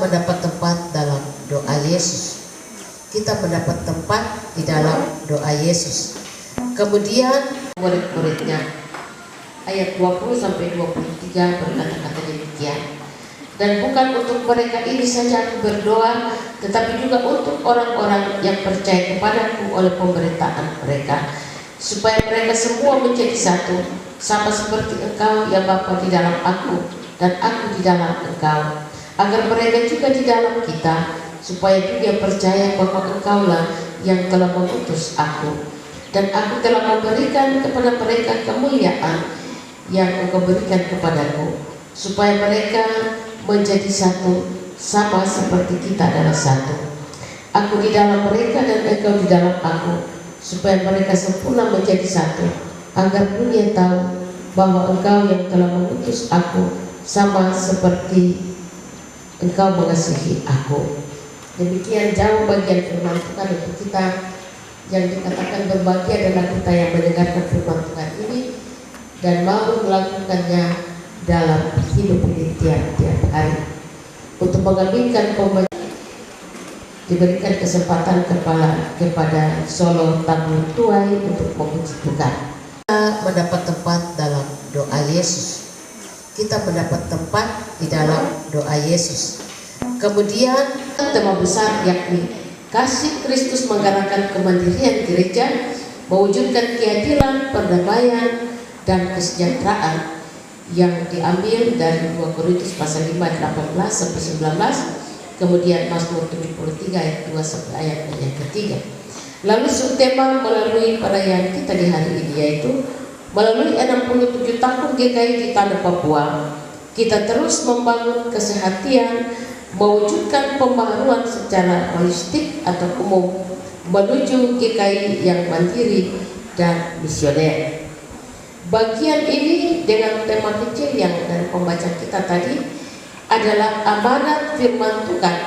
mendapat tempat dalam doa Yesus. Kita mendapat tempat di dalam doa Yesus. Kemudian murid-muridnya, ayat 20 sampai 23 berkata-kata demikian. Dan bukan untuk mereka ini saja aku berdoa, tetapi juga untuk orang-orang yang percaya kepadaku oleh pemberitaan mereka, supaya mereka semua menjadi satu, sama seperti Engkau ya Bapa di dalam aku dan aku di dalam Engkau, agar mereka juga di dalam kita, supaya dunia percaya bahwa Engkaulah yang telah mengutus aku, dan aku telah memberikan kepada mereka kemuliaan yang Engkau berikan kepadaku, supaya mereka menjadi satu, sama seperti kita adalah satu. Aku di dalam mereka dan Engkau di dalam aku, supaya mereka sempurna menjadi satu, agar dunia tahu bahwa Engkau yang telah mengutus aku, sama seperti Engkau mengasihi aku. Demikian jauh bagian firman Tuhan untuk kita. Yang dikatakan berbahagia adalah kita yang mendengarkan firman Tuhan ini dan mau melakukannya dalam hidup ini tiap-tiap hari. Untuk mengambilkan pembacaan, diberikan kesempatan kepada Solo Tabur Tuai untuk memuji Tuhan. Kita mendapat tempat dalam doa Yesus. Kita mendapat tempat di dalam doa Yesus. Kemudian tema besar yakni kasih Kristus menggerakkan kemandirian gereja, mewujudkan keadilan, perdamaian, dan kesejahteraan, yang diambil dari 2 Korintus pasal 5 ayat 18 sampai 19, kemudian Mazmur 73 ayat 2 sampai ayat yang ketiga. Lalu subtema melalui perayaan kita di hari ini yaitu melalui 67 tahun GKI di tanah Papua, kita terus membangun kesehatian, mewujudkan pembaharuan secara holistik atau umum menuju GKI yang mandiri dan misioner. Bagian ini dengan tema kecil yang dari pembacaan kita tadi adalah amanat firman Tuhan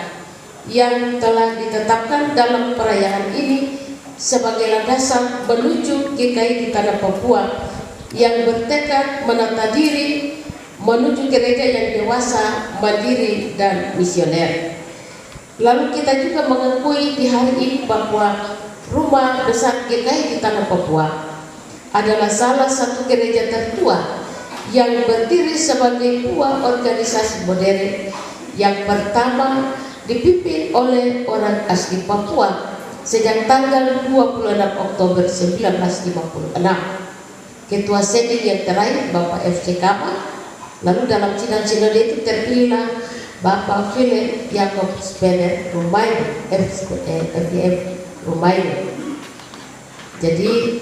yang telah ditetapkan dalam perayaan ini sebagai landasan menuju GKI di tanah Papua yang bertekad menata diri menuju gereja yang dewasa, mandiri, dan misioner. Lalu kita juga mengakui di hari ini bahwa Rumah Besar GKI di tanah Papua adalah salah satu gereja tertua yang berdiri sebagai buah organisasi modern yang pertama dipimpin oleh orang asli Papua sejak tanggal 26 Oktober 1956. Ketua Sendik yang terakhir Bapak F.C. Kama. Lalu dalam sidang sinode itu terpilihlah Bapak Philip Jacob Spener Rumain FDM Rumain. Jadi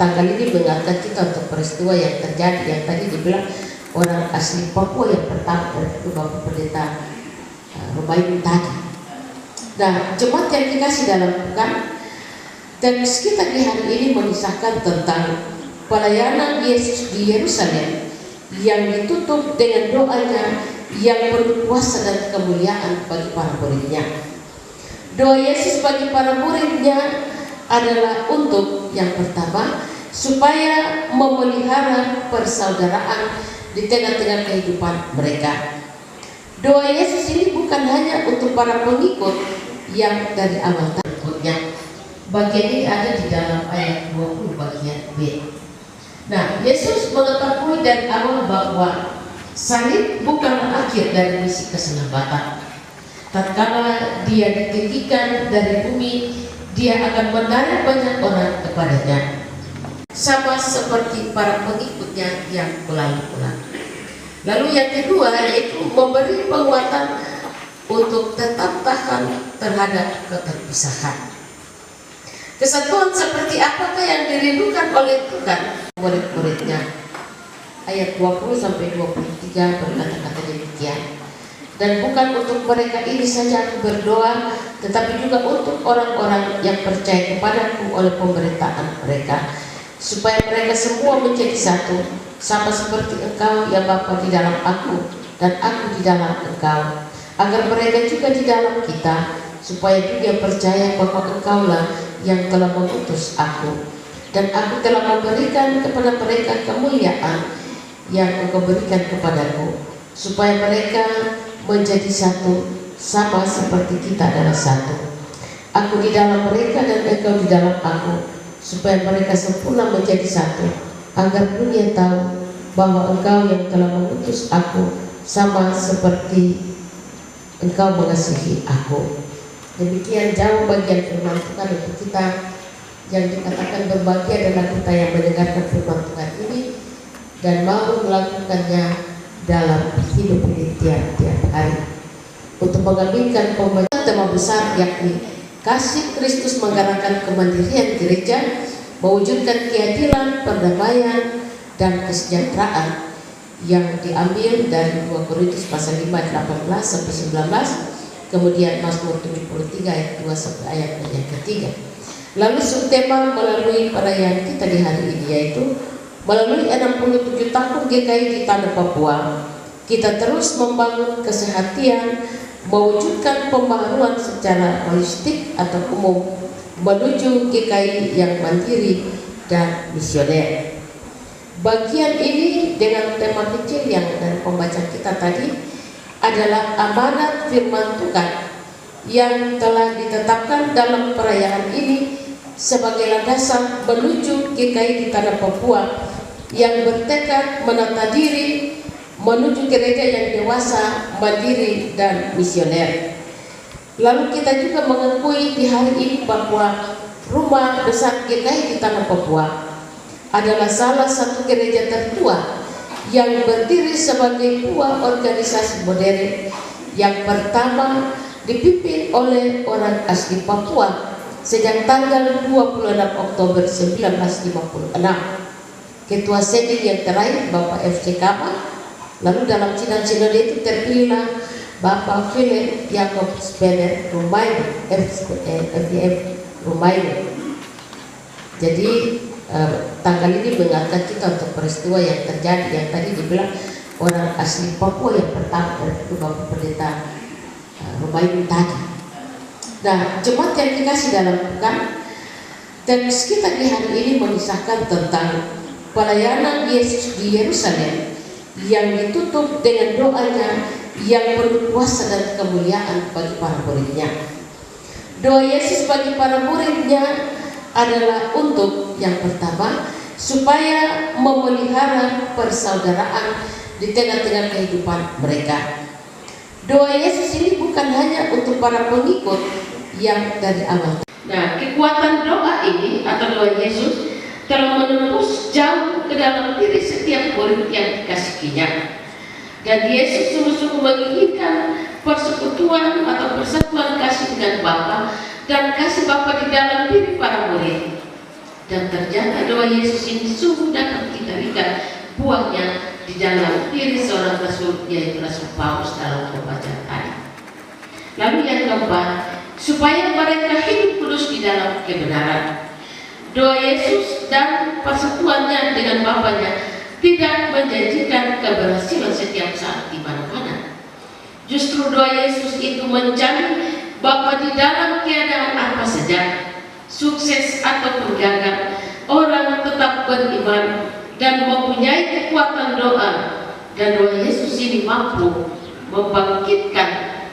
tanggal ini mengangkat kita untuk peristiwa yang terjadi yang tadi dibilang orang asli Papua yang pertama itu Bapak Pendeta Rumain tadi. Nah, jemaat yang dikasih dalam Tuhan, teks kita di hari ini mengisahkan tentang pelayanan Yesus di Yerusalem yang ditutup dengan doanya yang penuh kuasa dan kemuliaan bagi para muridnya. Doa Yesus bagi para muridnya adalah untuk yang pertama supaya memelihara persaudaraan di tengah-tengah kehidupan mereka. Doa Yesus ini bukan hanya untuk para pengikut yang dari awal tahunnya. Bagian ini ada di dalam ayat 20 bagian B. Nah, Yesus mengetahui dari awal bahwa salib bukan akhir dari misi keselamatan. Tatkala dia ditinggikan dari bumi, dia akan menarik banyak orang kepadanya, sama seperti para pengikutnya yang ulang-ulang. Lalu yang kedua yaitu memberi penguatan untuk tetap tahan terhadap keterpisahan. Kesatuan seperti apakah yang dirindukan oleh Tuhan murid-muridnya? Ayat 20 sampai 23 berkata-kata demikian. Dan bukan untuk mereka ini saja aku berdoa, tetapi juga untuk orang-orang yang percaya kepadaku oleh pemberitaan mereka, supaya mereka semua menjadi satu, sama seperti Engkau ya Bapa di dalam aku dan aku di dalam Engkau, agar mereka juga di dalam kita, supaya dunia percaya bahwa Engkaulah yang telah mengutus aku, dan aku telah memberikan kepada mereka kemuliaan yang Engkau berikan kepadaku, supaya mereka menjadi satu, sama seperti kita adalah satu. Aku di dalam mereka dan engkau di dalam aku, supaya mereka sempurna menjadi satu, agar dunia tahu bahwa engkau yang telah mengutus aku sama seperti engkau mengasihi aku. Demikian jauh bagian firman Tuhan untuk kita. Yang dikatakan berbahagia adalah kita yang mendengarkan firman Tuhan ini dan mau melakukannya dalam hidup ini tiap-tiap hari. Untuk mengambilkan pembacaan tema besar, yakni kasih Kristus menggerakkan kemandirian gereja, mewujudkan keadilan, perdamaian, dan kesejahteraan, yang diambil dari 2 Korintus pasal 5 ayat 18 sampai 19, kemudian Mazmur 73 ayat 2 sampai ayat yang ketiga. Lalu subtema melalui perayaan kita di hari ini, yaitu melalui 67 tahun GKI di tanah Papua, kita terus membangun kesehatian, mewujudkan pembaharuan secara holistik atau umum menuju GKI yang mandiri dan misioner. Bagian ini dengan tema kecil yang dari pembacaan kita tadi adalah amanat firman Tuhan yang telah ditetapkan dalam perayaan ini sebagai landasan menuju GKI di tanah Papua yang bertekad menata diri menuju gereja yang dewasa, mandiri, dan misioner. Lalu kita juga mengakui di hari ini bahwa Rumah Besar GKI di tanah Papua adalah salah satu gereja tertua yang berdiri sebagai buah organisasi modern yang pertama dipimpin oleh orang asli Papua sejak tanggal 26 Oktober 1956. Ketua Seding yang terakhir Bapak F.C. Kama. Lalu dalam sidang sinode itu terpilihlah Bapak Philip Jacob Spener Rumaino, FVF Rumaino. Jadi tanggal ini mengangkat kita untuk peristiwa yang terjadi yang tadi dibilang orang asli Papua yang pertama, itu Bapak Pendeta Rumaino tadi. Nah, jemaat yang dikasih dalam Tuhan, teks kita di hari ini mengisahkan tentang pelayanan Yesus di Yerusalem yang ditutup dengan doanya yang penuh kuasa dan kemuliaan bagi para muridnya. Doa Yesus bagi para muridnya adalah untuk yang pertama, supaya memelihara persaudaraan di tengah-tengah kehidupan mereka. Doa Yesus ini bukan hanya untuk para pengikut yang dari awal. Nah, kekuatan doa ini atau doa Yesus telah menembus jauh ke dalam diri setiap murid yang dikasihinya. Dan Yesus sungguh-sungguh menginginkan persekutuan atau persatuan kasih dengan Bapa dan kasih Bapa di dalam diri para murid. Dan ternyata doa Yesus ini sungguh dapat kita lihat buahnya di dalam diri seorang rasul, yaitu Rasul Paulus dalam pembacaan tadi. Lalu yang keempat, supaya mereka hidup kudus di dalam kebenaran. Doa Yesus dan persekutuannya dengan Bapanya tidak menjanjikan keberhasilan setiap saat di mana-mana. Justru doa Yesus itu menjamin bahwa di dalam keadaan apa saja, sukses ataupun gagal, orang tetap beriman dan mempunyai kekuatan doa. Dan doa Yesus ini mampu membangkitkan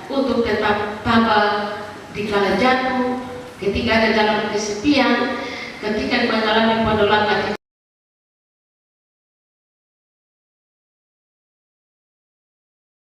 untuk tetap tabah di kala jatuh, ketika ada dalam kesepian, ketika mengalami penolakan.